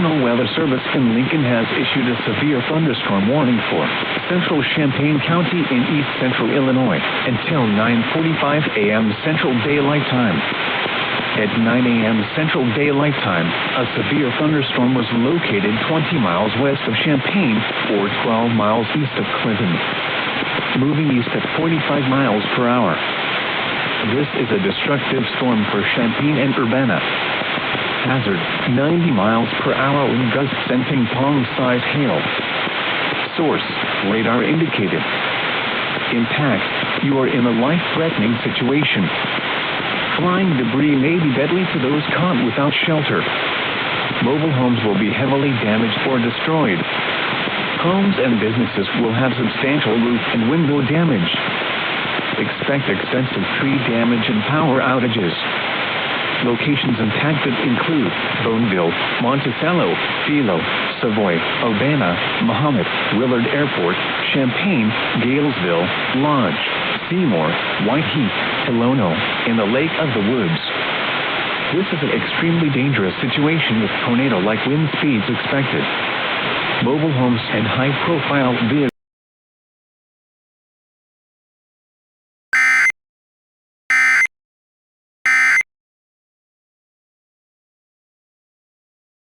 National Weather Service in Lincoln has issued a severe thunderstorm warning for central Champaign County in east central Illinois until 9:45 a.m. Central Daylight Time. At 9 a.m. Central Daylight Time, a severe thunderstorm was located 20 miles west of Champaign or 12 miles east of Clinton, moving east at 45 miles per hour. This is a destructive storm for Champaign and Urbana. Hazard, 90 miles per hour wind gusts and ping-pong-sized hail. Source, radar indicated. Impact, you are in a life-threatening situation. Flying debris may be deadly to those caught without shelter. Mobile homes will be heavily damaged or destroyed. Homes and businesses will have substantial roof and window damage. Expect extensive tree damage and power outages. Locations impacted include Boneville, Monticello, Philo, Savoy, Urbana, Mahomet, Willard Airport, Champaign, Galesville, Lodge, Seymour, Whiteheath, Ilono, and the Lake of the Woods. This is an extremely dangerous situation with tornado-like wind speeds expected. Mobile homes and high-profile vehicles